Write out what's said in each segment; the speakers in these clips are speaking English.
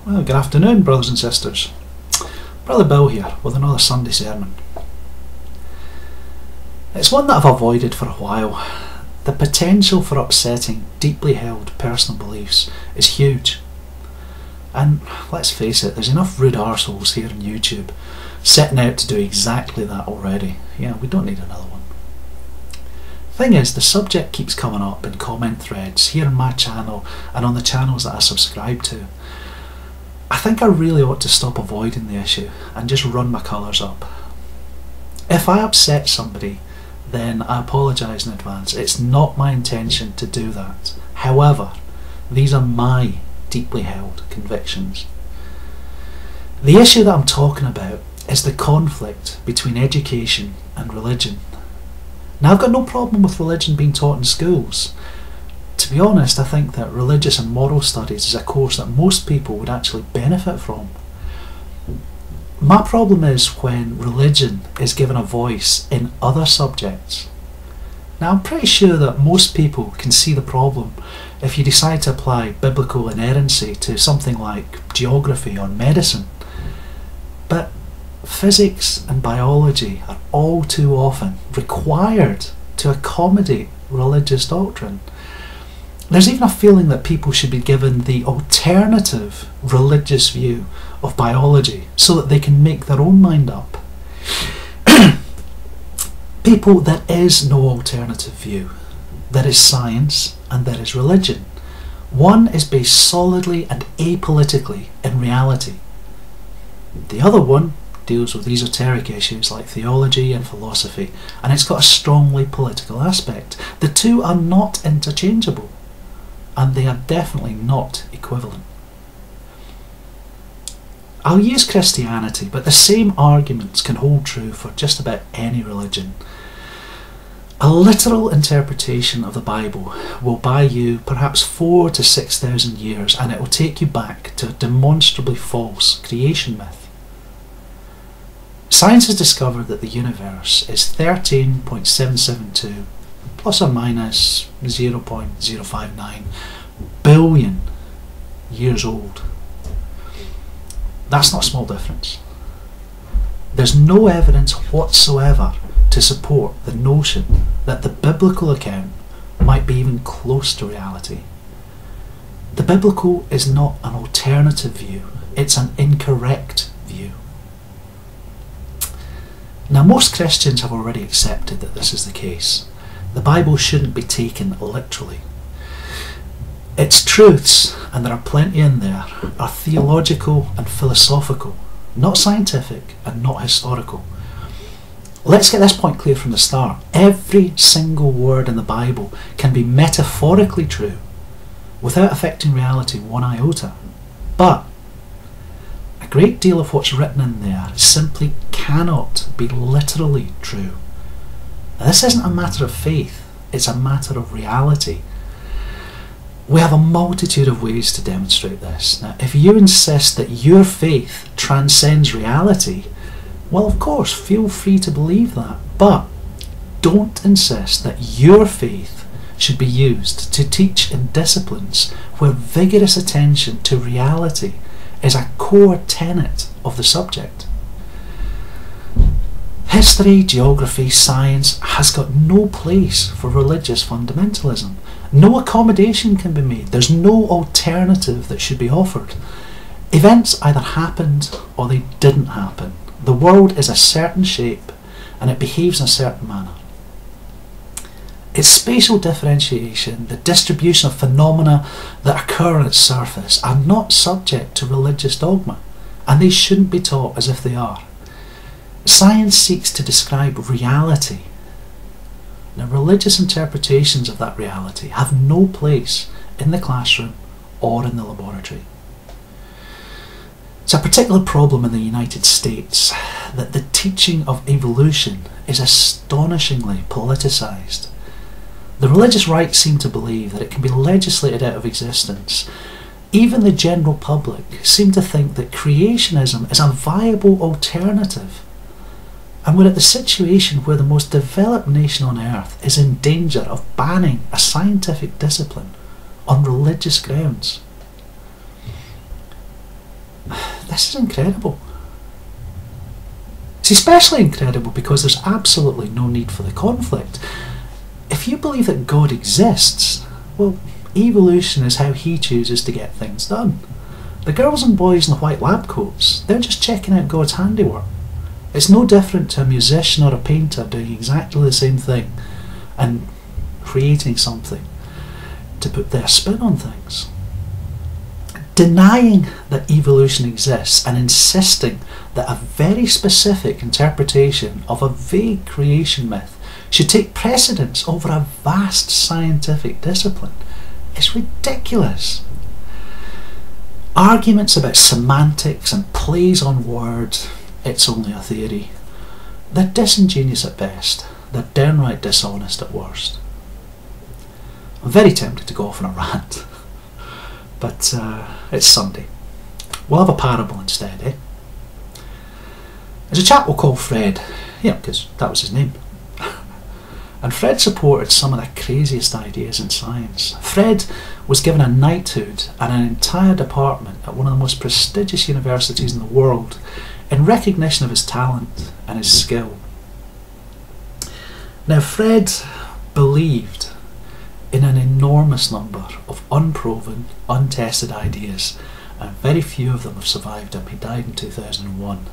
Well, good afternoon, brothers and sisters. Brother Bill here with another Sunday sermon. It's one that I've avoided for a while. The potential for upsetting deeply held personal beliefs is huge. And let's face it, there's enough rude arseholes here on YouTube setting out to do exactly that already. Yeah, we don't need another one. Thing is, the subject keeps coming up in comment threads here on my channel and on the channels that I subscribe to. I think I really ought to stop avoiding the issue and just run my colours up. If I upset somebody, then I apologise in advance. It's not my intention to do that. However, these are my deeply held convictions. The issue that I'm talking about is the conflict between education and religion. Now, I've got no problem with religion being taught in schools. To be honest, I think that religious and moral studies is a course that most people would actually benefit from. My problem is when religion is given a voice in other subjects. Now, I'm pretty sure that most people can see the problem if you decide to apply biblical inerrancy to something like geography or medicine. But physics and biology are all too often required to accommodate religious doctrine. There's even a feeling that people should be given the alternative religious view of biology so that they can make their own mind up. People, there is no alternative view. There is science and there is religion. One is based solidly and apolitically in reality. The other one deals with esoteric issues like theology and philosophy, and it's got a strongly political aspect. The two are not interchangeable, and they are definitely not equivalent. I'll use Christianity, but the same arguments can hold true for just about any religion. A literal interpretation of the Bible will buy you perhaps 4,000 to 6,000 years, and it will take you back to a demonstrably false creation myth. Science has discovered that the universe is 13.772 plus or minus 0.059 billion years old. That's not a small difference. There's no evidence whatsoever to support the notion that the biblical account might be even close to reality. The biblical is not an alternative view, it's an incorrect view. Now, most Christians have already accepted that this is the case. The Bible shouldn't be taken literally. Its truths, and there are plenty in there, are theological and philosophical, not scientific and not historical. Let's get this point clear from the start. Every single word in the Bible can be metaphorically true without affecting reality one iota. But a great deal of what's written in there simply cannot be literally true. Now, this isn't a matter of faith, it's a matter of reality. We have a multitude of ways to demonstrate this. Now, if you insist that your faith transcends reality, well, of course, feel free to believe that, but don't insist that your faith should be used to teach in disciplines where vigorous attention to reality is a core tenet of the subject. History, geography, science has got no place for religious fundamentalism. No accommodation can be made. There's no alternative that should be offered. Events either happened or they didn't happen. The world is a certain shape and it behaves in a certain manner. Its spatial differentiation, the distribution of phenomena that occur on its surface, are not subject to religious dogma, and they shouldn't be taught as if they are. Science seeks to describe reality. Now, religious interpretations of that reality have no place in the classroom or in the laboratory. It's a particular problem in the United States that the teaching of evolution is astonishingly politicised. The religious right seem to believe that it can be legislated out of existence. Even the general public seem to think that creationism is a viable alternative. And we're at the situation where the most developed nation on earth is in danger of banning a scientific discipline on religious grounds. This is incredible. It's especially incredible because there's absolutely no need for the conflict. If you believe that God exists, well, evolution is how he chooses to get things done. The girls and boys in the white lab coats, they're just checking out God's handiwork. It's no different to a musician or a painter doing exactly the same thing and creating something to put their spin on things. Denying that evolution exists and insisting that a very specific interpretation of a vague creation myth should take precedence over a vast scientific discipline is ridiculous. Arguments about semantics and plays on words, it's only a theory. They're disingenuous at best, they're downright dishonest at worst. I'm very tempted to go off on a rant, but it's Sunday. We'll have a parable instead, eh? There's a chap we'll call Fred, because that was his name. And Fred supported some of the craziest ideas in science. Fred was given a knighthood and an entire department at one of the most prestigious universities in the world in recognition of his talent and his skill. Now, Fred believed in an enormous number of unproven, untested ideas, and very few of them have survived him. He died in 2001.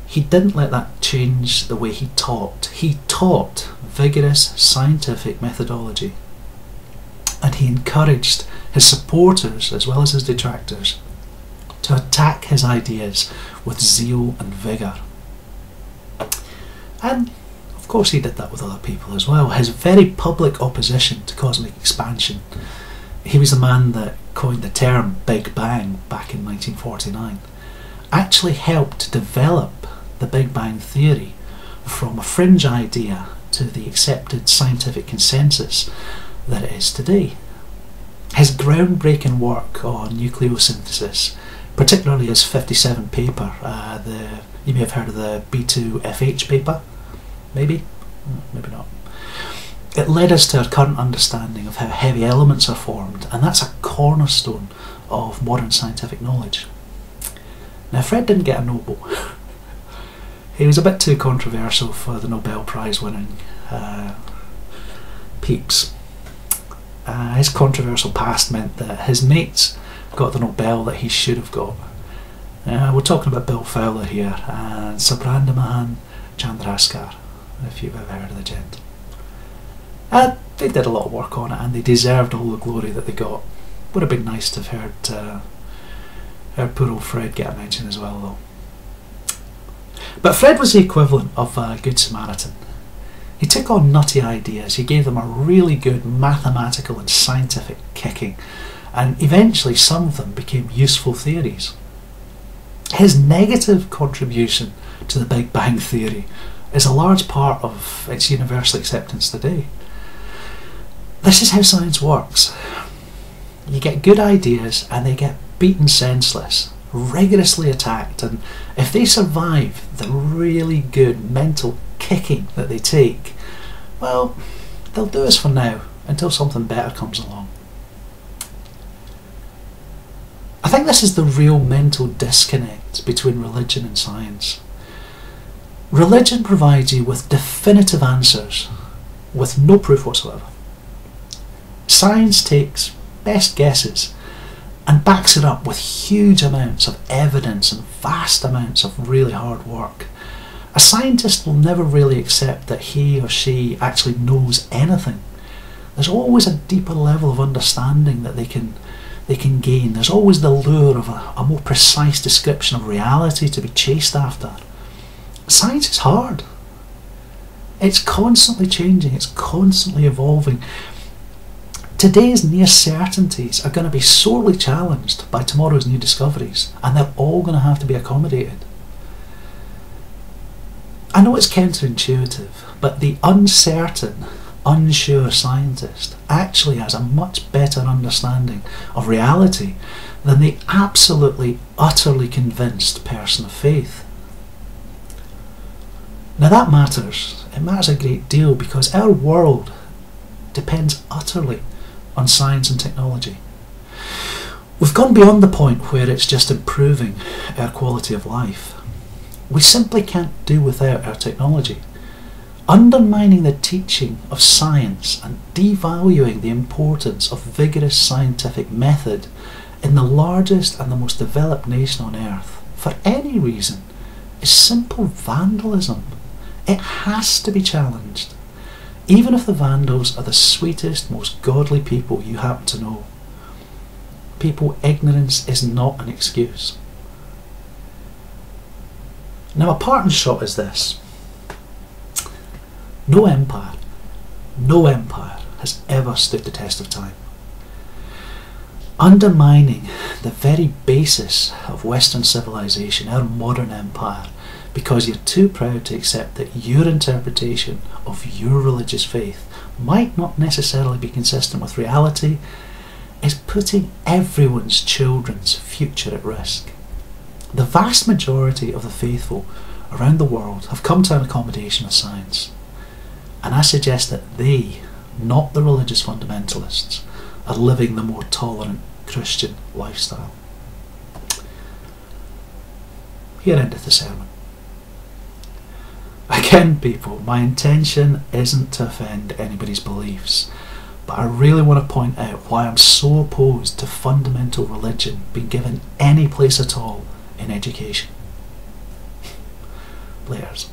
He didn't let that change the way he taught. He taught vigorous scientific methodology, and he encouraged his supporters as well as his detractors to attack his ideas with zeal and vigour. And of course he did that with other people as well. His very public opposition to cosmic expansion. He was the man that coined the term Big Bang back in 1949. Actually helped develop the Big Bang theory from a fringe idea to the accepted scientific consensus that it is today. His groundbreaking work on nucleosynthesis, particularly his 57 paper, you may have heard of the B2FH paper, maybe not. It led us to our current understanding of how heavy elements are formed, and that's a cornerstone of modern scientific knowledge. Now, Fred didn't get a Nobel. He was a bit too controversial for the Nobel Prize winning peeps. His controversial past meant that his mates got the Nobel that he should have got. We're talking about Bill Fowler here and Subrahmanyan Chandrasekhar, if you've ever heard of the gent. They did a lot of work on it and they deserved all the glory that they got. Would have been nice to have heard poor old Fred get a mention as well, though. But Fred was the equivalent of a good Samaritan. He took on nutty ideas, he gave them a really good mathematical and scientific kicking, and eventually some of them became useful theories. His negative contribution to the Big Bang theory is a large part of its universal acceptance today. This is how science works. You get good ideas and they get beaten senseless, rigorously attacked, and if they survive the really good mental kicking that they take, well, they'll do us for now until something better comes along. I think this is the real mental disconnect between religion and science. Religion provides you with definitive answers with no proof whatsoever. Science takes best guesses and backs it up with huge amounts of evidence and vast amounts of really hard work. A scientist will never really accept that he or she actually knows anything. There's always a deeper level of understanding that they can gain. There's always the lure of a more precise description of reality to be chased after. Science is hard. It's constantly changing, it's constantly evolving. Today's near certainties are going to be sorely challenged by tomorrow's new discoveries, and they're all going to have to be accommodated. I know it's counterintuitive, but the uncertain, unsure scientist actually has a much better understanding of reality than the absolutely, utterly convinced person of faith. Now that matters. It matters a great deal because our world depends utterly on science and technology. We've gone beyond the point where it's just improving our quality of life. We simply can't do without our technology. Undermining the teaching of science and devaluing the importance of vigorous scientific method in the largest and the most developed nation on earth, for any reason, is simple vandalism. It has to be challenged, even if the vandals are the sweetest, most godly people you happen to know. People, ignorance is not an excuse. Now, a parting shot is this. No empire has ever stood the test of time. Undermining the very basis of Western civilization, our modern empire, because you're too proud to accept that your interpretation of your religious faith might not necessarily be consistent with reality, is putting everyone's children's future at risk. The vast majority of the faithful around the world have come to an accommodation with science, and I suggest that they, not the religious fundamentalists, are living the more tolerant Christian lifestyle. Here endeth the sermon. Again, people, my intention isn't to offend anybody's beliefs, but I really want to point out why I'm so opposed to fundamental religion being given any place at all in education. Layers.